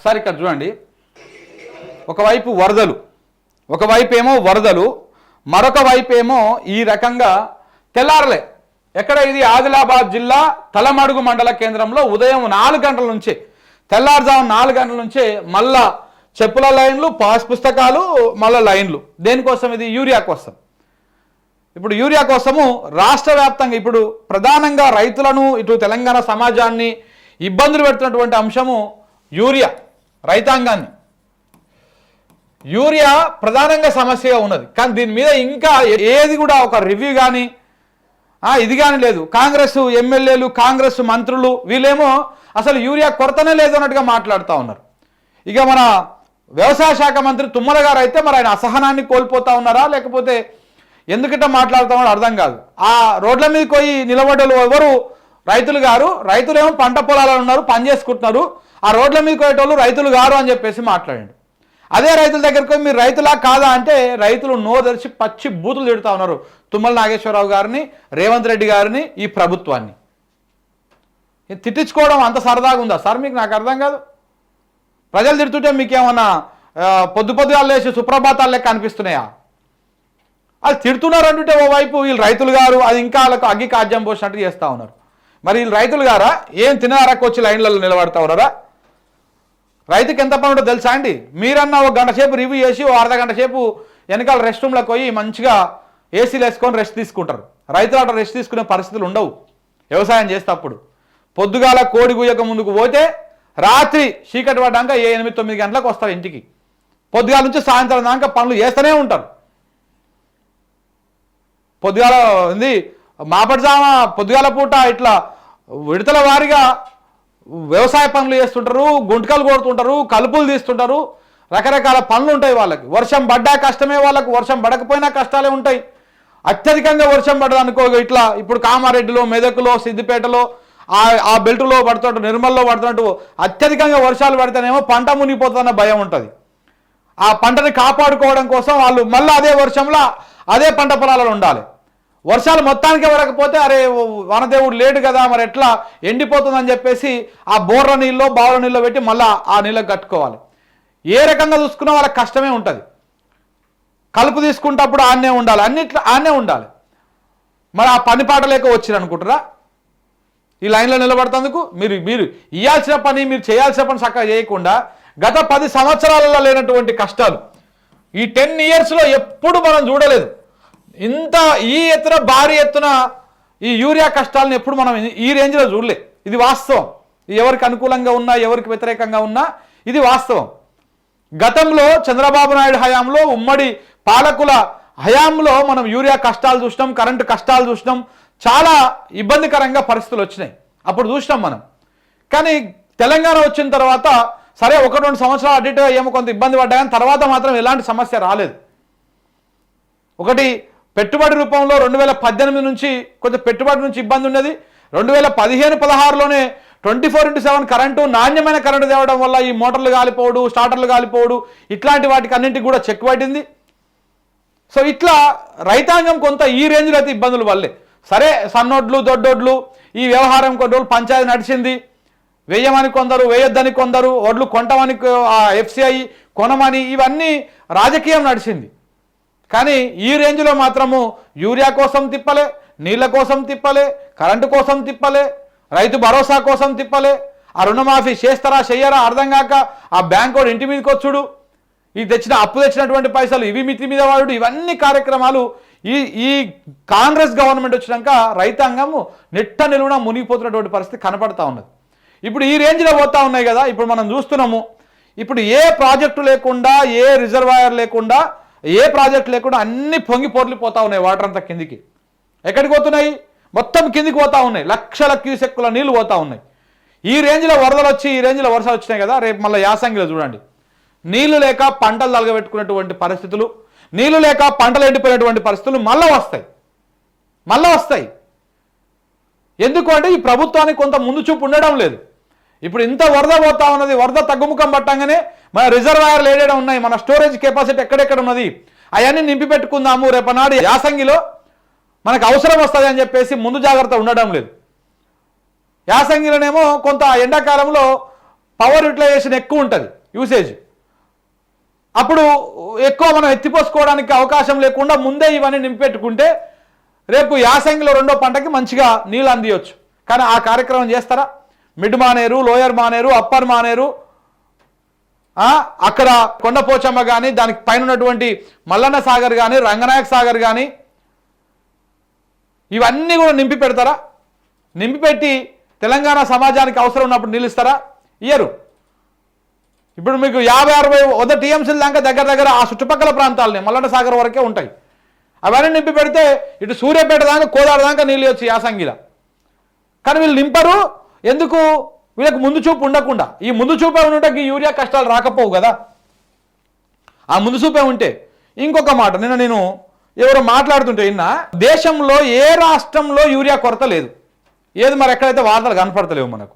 Sir ఇక్కడ చూడండి, ఒకవైపు వరదలు, ఒకవైపు ఏమో వరదలు, మరొక వైపు ఏమో ఈ రకంగా తెల్లారలే. ఎక్కడ ఇది? ఆదిలాబాద్ జిల్లా తలమడుగు మండల కేంద్రంలో ఉదయం 4 గంటల నుంచే, తెల్లారుజాము 4 గంటల నుంచే మళ్ళా చెప్పుల లైన్లు, పాస్ పుస్తకాలు, మళ్ళా లైన్లు. దేనికోసం? ఇది యూరియా కోసం. ఇప్పుడు యూరియా కోసము రాష్ట్ర వ్యాప్తంగా ఇప్పుడు ప్రధానంగా రైతులను, ఇటు తెలంగాణ సమాజాన్ని ఇబ్బందులు పెడుతున్నటువంటి అంశము యూరియా. రైతాంగాన్ని యూరియా ప్రధానంగా సమస్యగా ఉన్నది. కానీ దీని మీద ఇంకా ఏది కూడా ఒక రివ్యూ కానీ ఇది కానీ లేదు. కాంగ్రెస్ ఎమ్మెల్యేలు, కాంగ్రెస్ మంత్రులు వీళ్ళేమో అసలు యూరియా కొరతనే లేదు అన్నట్టుగా మాట్లాడుతూ ఉన్నారు. ఇక మన వ్యవసాయ శాఖ మంత్రి తుమ్మల గారు అయితే మరి ఆయన అసహనాన్ని కోల్పోతా ఉన్నారా, లేకపోతే ఎందుకంటే మాట్లాడుతామని అర్థం కాదు. ఆ రోడ్ల మీదకి పోయి నిలబడ్డలు ఎవరు? రైతులు గారు. రైతులేమో పంట పొలాలలో ఉన్నారు, పని చేసుకుంటున్నారు. ఆ రోడ్ల మీదకి పోయేటోళ్ళు రైతులు గారు అని చెప్పేసి మాట్లాడండి. అదే రైతుల దగ్గరికి పోయి మీరు రైతులా కాదా అంటే రైతులు నోరు తెరిచి పచ్చి బూతులు తిడుతూ ఉన్నారు తుమ్మల నాగేశ్వరరావు గారిని, రేవంత్ రెడ్డి గారిని, ఈ ప్రభుత్వాన్ని. తిట్టించుకోవడం అంత సరదాగా ఉందా సార్ మీకు? నాకు అర్థం కాదు. ప్రజలు తిడుతుంటే మీకేమన్నా పొద్దుగాలు లేచి సుప్రభాతాలు లెక్క అనిపిస్తున్నాయా? అది తిడుతున్నారు అంటుంటే ఓవైపు వీళ్ళు రైతులు గారు, అది ఇంకా వాళ్ళకు అగ్గి కాజ్యం పోసినట్టు చేస్తూ ఉన్నారు. మరి వీళ్ళు రైతులు గారా? ఏం తినారక్క వచ్చి లైన్లలో నిలబడతా ఉన్నారా? రైతుకి ఎంత పని ఉంటుందో తెలుసా అండి? మీరన్నా ఒక గంట సేపు రివ్యూ చేసి ఓ అర్ధగంట సేపు వెనకాల రెస్ట్ రూమ్లోకి పోయి మంచిగా ఏసీలు వేసుకొని రెస్ట్ తీసుకుంటారు. రైతులు అట్లా రెస్ట్ తీసుకునే పరిస్థితులు ఉండవు వ్యవసాయం చేసేటప్పుడు. పొద్దుగాల కోడి గుయ్యక ముందుకు పోతే రాత్రి చీకటి పడ్డాక 8-9 గంటలకు వస్తారు ఇంటికి. పొద్దుగాల నుంచి సాయంత్రం దాకా పనులు చేస్తూనే ఉంటారు. పొద్దుగాల ఉంది మాపటిజామ పొద్దుగాల పూట ఇట్లా విడతల వారిగా వ్యవసాయ పనులు చేస్తుంటారు, గుంటకలు కొడుతుంటారు, కలుపులు తీస్తుంటారు, రకరకాల పనులు ఉంటాయి వాళ్ళకి. వర్షం పడ్డా కష్టమే వాళ్ళకు, వర్షం పడకపోయినా కష్టాలే ఉంటాయి. అత్యధికంగా వర్షం పడదనుకో ఇట్లా ఇప్పుడు కామారెడ్డిలో, మెదకులో, సిద్దిపేటలో ఆ బెల్టులో పడుతున్నట్టు, నిర్మల్లో పడుతున్నట్టు అత్యధికంగా వర్షాలు పడితేనేమో పంట మునిగిపోతుందన్న భయం ఉంటుంది. ఆ పంటని కాపాడుకోవడం కోసం వాళ్ళు మళ్ళీ అదే వర్షంలో అదే పంట పొలాలలో ఉండాలి. వర్షాలు మొత్తానికి పడకపోతే అరే వనదేవుడు లేడు కదా మరి ఎట్లా ఎండిపోతుందని చెప్పేసి ఆ బోర్ల నీళ్ళు, బావుల నీళ్ళు పెట్టి మళ్ళీ ఆ నీళ్ళకి కట్టుకోవాలి. ఏ రకంగా చూసుకున్నా వాళ్ళకి కష్టమే ఉంటుంది. కలుపు తీసుకుంటప్పుడు ఆన్నే ఉండాలి, అన్నిట్లో ఆన్నే ఉండాలి. మరి ఆ పని పాట లేక వచ్చిరు అనుకుంటారా ఈ లైన్లో నిలబడుతందుకు? మీరు ఇవ్వాల్సిన పని, మీరు చేయాల్సిన పని చక్కగా చేయకుండా గత 10 సంవత్సరాలలో లేనటువంటి కష్టాలు ఈ 10 ఇయర్స్లో ఎప్పుడు మనం చూడలేదు. ఇంత ఈ ఎత్తున భారీ ఎత్తున ఈ యూరియా కష్టాలను ఎప్పుడు మనం ఈ రేంజ్లో చూడలే. ఇది వాస్తవం. ఎవరికి అనుకూలంగా ఉన్నా, ఎవరికి వ్యతిరేకంగా ఉన్నా ఇది వాస్తవం. గతంలో చంద్రబాబు నాయుడు హయాంలో, ఉమ్మడి పాలకుల హయాంలో మనం యూరియా కష్టాలు చూసినాం, కరెంటు కష్టాలు చూసినాం, చాలా ఇబ్బందికరంగా పరిస్థితులు వచ్చినాయి. అప్పుడు చూసినాం మనం. కానీ తెలంగాణ వచ్చిన తర్వాత సరే 1-2 సంవత్సరాలు అడ్డిగా ఏమో కొంత ఇబ్బంది పడ్డా, కానీ తర్వాత మాత్రం ఎలాంటి సమస్య రాలేదు. ఒకటి పెట్టుబడి రూపంలో 2018 నుంచి కొంచెం పెట్టుబడి నుంచి ఇబ్బంది ఉన్నది. 2015-16లోనే 24/7 కరెంటు, నాణ్యమైన కరెంటు తేవడం వల్ల ఈ మోటార్లు కాలిపోవడు, స్టార్టర్లు కాలిపోవడు, ఇట్లాంటి వాటికి అన్నింటికి కూడా చెక్ పట్టింది. సో ఇట్లా రైతాంగం కొంత ఈ రేంజ్లో అయితే ఇబ్బందులు వల్లే. సరే సన్నోడ్లు, దొడ్డోడ్లు ఈ వ్యవహారం కొన్ని రోజులు పంచాయతీ నడిచింది. వేయమని కొందరు, వేయొద్దని కొందరు, ఒడ్లు కొంటమని FCI కొనమని, ఇవన్నీ రాజకీయం నడిచింది. కానీ ఈ రేంజ్లో మాత్రము యూరియా కోసం తిప్పలే, నీళ్ళ కోసం తిప్పలే, కరెంటు కోసం తిప్పలే, రైతు భరోసా కోసం తిప్పలే, ఆ రుణమాఫీ చేస్తారా చెయ్యరా అర్థం కాక ఆ బ్యాంకు ఇంటి మీదకి వచ్చుడు, ఈ అప్పు తెచ్చినటువంటి పైసలు ఇవి మితి మీద వాడు, ఇవన్నీ కార్యక్రమాలు ఈ కాంగ్రెస్ గవర్నమెంట్ వచ్చినాక రైతాంగము నిట్ట నిలువున మునిగిపోతున్నటువంటి పరిస్థితి కనపడతా ఉన్నది. ఇప్పుడు ఈ రేంజ్లో పోతా ఉన్నాయి కదా. ఇప్పుడు మనం చూస్తున్నాము, ఇప్పుడు ఏ ప్రాజెక్టు లేకుండా, ఏ రిజర్వాయర్ లేకుండా, ఏ ప్రాజెక్టు లేకుండా అన్ని పొంగి పొర్లిపోతా ఉన్నాయి. వాటర్ అంతా కిందికి ఎక్కడికి పోతున్నాయి? మొత్తం కిందికి పోతా ఉన్నాయి. లక్షల క్యూసెక్కుల నీళ్లు పోతా ఉన్నాయి. ఈ రేంజ్లో వరదలు వచ్చి, ఈ రేంజ్లో వర్షాలు వచ్చినాయి కదా. రేపు మళ్ళీ యాసంగిలో చూడండి, నీళ్లు లేక పంటలు తలగబెట్టుకున్నటువంటి పరిస్థితులు, నీళ్లు లేక పంటలు ఎండిపోయినటువంటి పరిస్థితులు మళ్ళీ వస్తాయి. ఎందుకు అంటే ఈ ప్రభుత్వానికి కొంత ముందు చూపు ఉండడం లేదు. ఇప్పుడు ఇంత వరద పోతా ఉన్నది, వరద తగ్గుముఖం పట్టంగానే మన రిజర్వాయర్లు ఏడేడా ఉన్నాయి, మన స్టోరేజ్ కెపాసిటీ ఎక్కడెక్కడ ఉన్నది, అవన్నీ నింపి పెట్టుకుందాము, రేపనాడు యాసంగిలో మనకు అవసరం వస్తుంది అని చెప్పేసి ముందు జాగ్రత్త ఉండడం లేదు. యాసంగిలోనేమో కొంత ఎండాకాలంలో పవర్ యూటిలైజేషన్ ఎక్కువ ఉంటుంది, యూసేజ్. అప్పుడు ఎక్కువ మనం ఎత్తిపోసుకోవడానికి అవకాశం లేకుండా ముందే ఇవన్నీ నింపెట్టుకుంటే రేపు యాసంగిలో రెండో పంటకి మంచిగా నీళ్ళు అందియొచ్చు. కానీ ఆ కార్యక్రమం చేస్తారా? Mid Maneru, lower Maneru, upper Maneru, అక్కడ కొండపోచమ్మ కానీ, దానికి పైన ఉన్నటువంటి మల్లన్న సాగర్ కానీ, రంగనాయక సాగర్ కానీ, ఇవన్నీ కూడా నింపి పెడతారా? నింపి పెట్టి తెలంగాణ సమాజానికి అవసరం ఉన్నప్పుడు నిలుస్తారా? ఇయ్యరు. ఇప్పుడు మీకు 50-60 టీఎంసీల దాకా దగ్గర ఆ చుట్టుపక్కల ప్రాంతాలనే మల్లన్న సాగర్ వరకే ఉంటాయి. అవన్నీ నింపి పెడితే ఇటు సూర్యాపేట దాకా, కోదాడ దాకా నీళ్ళు వచ్చి యాసంగిల. కానీ వీళ్ళు నింపరు. ఎందుకు? వీళ్ళకి ముందు చూపు ఉండకుండా. ఈ ముందు చూపే ఉంటే ఈ యూరియా కష్టాలు రాకపోవు కదా. ఆ ముందు చూపే ఉంటే. ఇంకొక మాట, నేను ఎవరో మాట్లాడుతుంటే విన్నా, దేశంలో ఏ రాష్ట్రంలో యూరియా కొరత లేదు. ఏది మరి ఎక్కడైతే వార్తలు కనపడతలేవు మనకు.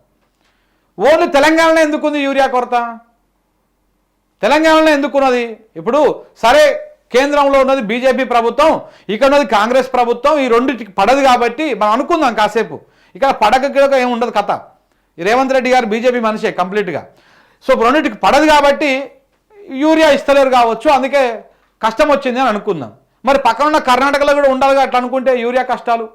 ఓన్లీ తెలంగాణలో ఎందుకుంది యూరియా కొరత? తెలంగాణలో ఎందుకున్నది? ఇప్పుడు సరే, కేంద్రంలో ఉన్నది బీజేపీ ప్రభుత్వం, ఇక్కడ ఉన్నది కాంగ్రెస్ ప్రభుత్వం, ఈ రెండింటికి పడదు కాబట్టి మనం అనుకుందాం కాసేపు. ఇక్కడ పడక ఏమి ఉండదు కథ. ఈ రేవంత్ రెడ్డి గారు బీజేపీ మనిషే కంప్లీట్గా. సో రెండింటికి పడదు కాబట్టి యూరియా ఇస్తలేరు కావచ్చు, అందుకే కష్టం వచ్చింది అని అనుకుందాం. మరి పక్కన ఉన్న కర్ణాటకలో కూడా ఉండాలిగా అట్లా అనుకుంటే యూరియా కష్టాలు.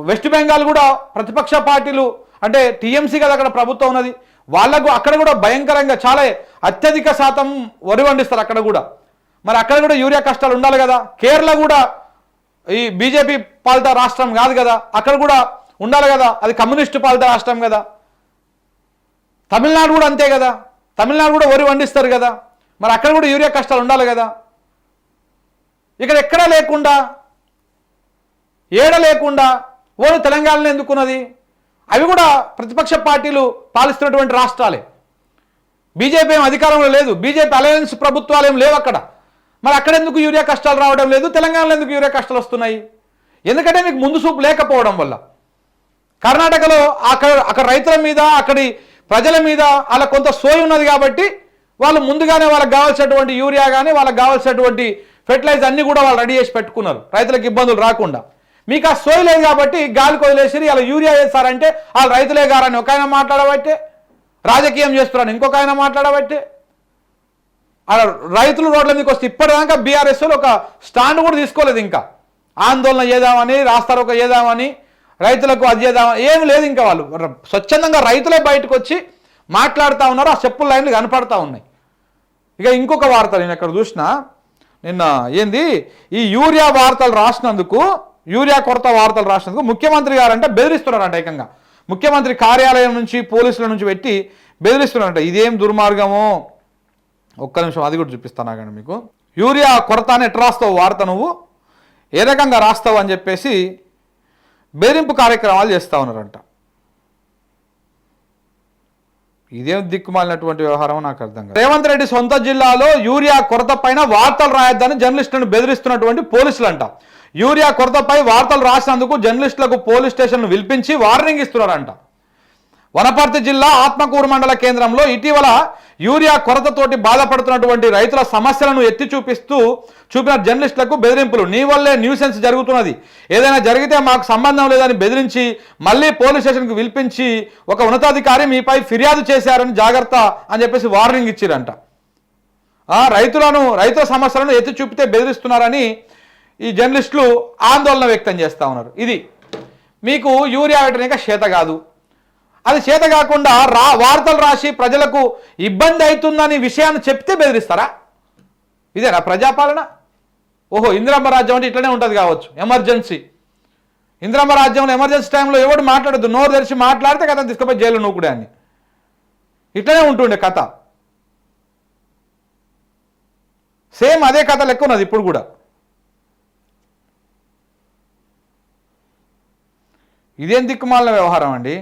వెస్ట్ బెంగాల్ కూడా ప్రతిపక్ష పార్టీలు, అంటే టీఎంసీ కదా అక్కడ ప్రభుత్వం ఉన్నది, వాళ్ళకు అక్కడ కూడా భయంకరంగా చాలా అత్యధిక శాతం వరి పండిస్తారు అక్కడ కూడా. మరి అక్కడ కూడా యూరియా కష్టాలు ఉండాలి కదా. కేరళ కూడా ఈ బీజేపీ పాలిత రాష్ట్రం కాదు కదా, అక్కడ కూడా ఉండాలి కదా, అది కమ్యూనిస్టు పాలిత రాష్ట్రం కదా. తమిళనాడు కూడా అంతే కదా, తమిళనాడు కూడా వరి పండిస్తారు కదా, మరి అక్కడ కూడా యూరియా కష్టాలు ఉండాలి కదా. ఇక్కడ ఎక్కడా లేకుండా, ఏడ లేకుండా ఓన్లీ తెలంగాణలో ఎందుకున్నది? అవి కూడా ప్రతిపక్ష పార్టీలు పాలిస్తున్నటువంటి రాష్ట్రాలే. బీజేపీ ఏం అధికారంలో లేదు, బీజేపీ అలయన్స్ ప్రభుత్వాలు ఏం లేవు అక్కడ. మరి అక్కడ ఎందుకు యూరియా కష్టాలు రావడం లేదు? తెలంగాణలో ఎందుకు యూరియా కష్టాలు వస్తున్నాయి? ఎందుకంటే మీకు ముందు చూపు లేకపోవడం వల్ల. కర్ణాటకలో అక్కడ రైతుల మీద, అక్కడి ప్రజల మీద అలా కొంత సోయి ఉన్నది కాబట్టి వాళ్ళు ముందుగానే వాళ్ళకి కావాల్సినటువంటి యూరియా కానీ, వాళ్ళకి కావాల్సినటువంటి ఫెర్టిలైజర్ అన్ని కూడా వాళ్ళు రెడీ చేసి పెట్టుకున్నారు, రైతులకు ఇబ్బందులు రాకుండా. మీకు ఆ సోయి లేదు కాబట్టి గాలికి వదిలేసి అలా యూరియా వేస్తారంటే వాళ్ళు రైతులే గారని ఒక ఆయన మాట్లాడబట్టే, రాజకీయం చేస్తున్నారని ఇంకొక ఆయన మాట్లాడబట్టే, అలా రైతులు రోడ్ల మీదకి వస్తే ఇప్పటిదాకా బీఆర్ఎస్ ఒక స్టాండ్ కూడా తీసుకోలేదు. ఇంకా ఆందోళన చేద్దామని, రాస్తారోక చేద్దామని, రైతులకు అది చేద్దామని ఏమి లేదు. ఇంకా వాళ్ళు స్వచ్ఛందంగా రైతులే బయటకు వచ్చి మాట్లాడుతూ ఉన్నారు. ఆ చెప్పుల లైన్లు కనపడతా ఉన్నాయి. ఇక ఇంకొక వార్త నేను ఎక్కడ చూసినా, నిన్న ఏంది ఈ యూరియా వార్తలు రాసినందుకు, యూరియా కొరత వార్తలు రాసినందుకు ముఖ్యమంత్రి గారంటే బెదిరిస్తున్నారంట. ఏకంగా ముఖ్యమంత్రి కార్యాలయం నుంచి పోలీసుల నుంచి పెట్టి బెదిరిస్తున్నారంట. ఇదేం దుర్మార్గమో, ఒక్క నిమిషం అది కూడా చూపిస్తాను కానీ మీకు. యూరియా కొరత అని ఎట్లా రాస్తావు వార్త, నువ్వు ఏ రకంగా రాస్తావు అని చెప్పేసి బెదిరింపు కార్యక్రమాలు చేస్తూ ఉన్నారంట. ఇదేం దిక్కుమాలినటువంటి వ్యవహారం నాకు అర్థం కాదు. రేవంత్ రెడ్డి సొంత జిల్లాలో యూరియా కొరత పైన వార్తలు రాయొద్దని జర్నలిస్టులను బెదిరిస్తున్నటువంటి పోలీసులు అంట. యూరియా కొరతపై వార్తలు రాసినందుకు జర్నలిస్టులకు పోలీస్ స్టేషన్ను పిలిపించి వార్నింగ్ ఇస్తున్నారంట. వనపర్తి జిల్లా ఆత్మకూరు మండల కేంద్రంలో ఇటీవల యూరియా కొరతతోటి బాధపడుతున్నటువంటి రైతుల సమస్యలను ఎత్తి చూపిన జర్నలిస్టులకు బెదిరింపులు. నీ వల్లే న్యూసెన్స్ జరుగుతున్నది, ఏదైనా జరిగితే మాకు సంబంధం లేదని బెదిరించి మళ్ళీ పోలీస్ స్టేషన్కి పిలిపించి ఒక ఉన్నతాధికారి మీపై ఫిర్యాదు చేశారని జాగ్రత్త అని చెప్పేసి వార్నింగ్ ఇచ్చిరంట. రైతుల సమస్యలను ఎత్తి చూపితే బెదిరిస్తున్నారని ఈ జర్నలిస్టులు ఆందోళన వ్యక్తం చేస్తూ ఉన్నారు. ఇది మీకు యూరియా పెట్టడానికి చేత కాదు, అది చేత కాకుండా వార్తలు రాసి ప్రజలకు ఇబ్బంది అవుతుందని విషయాన్ని చెప్తే బెదిరిస్తారా? ఇదేనా ప్రజాపాలన? ఓహో, ఇందిరమ్మ రాజ్యం అంటే ఇట్లనే ఉంటుంది కావచ్చు. ఎమర్జెన్సీ, ఇందిరమ్మ రాజ్యంలో ఎమర్జెన్సీ టైంలో ఎవడు మాట్లాడద్దు, నోరు తెరిచి మాట్లాడితే కథ తీసుకుపోయి జైలు నూకుడే అని ఇట్లనే ఉంటుండే కథ. సేమ్ అదే కథ లెక్క ఉన్నది ఇప్పుడు కూడా. ఇదేం దిక్కుమాలిన వ్యవహారం అండి.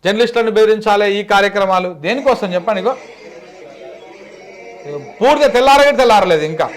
జర్నలిస్టులను బెదిరించాలి ఈ కార్యక్రమాలు దేనికోసం చెప్పండి. పూర్తిగా తెల్లారలేదు ఇంకా.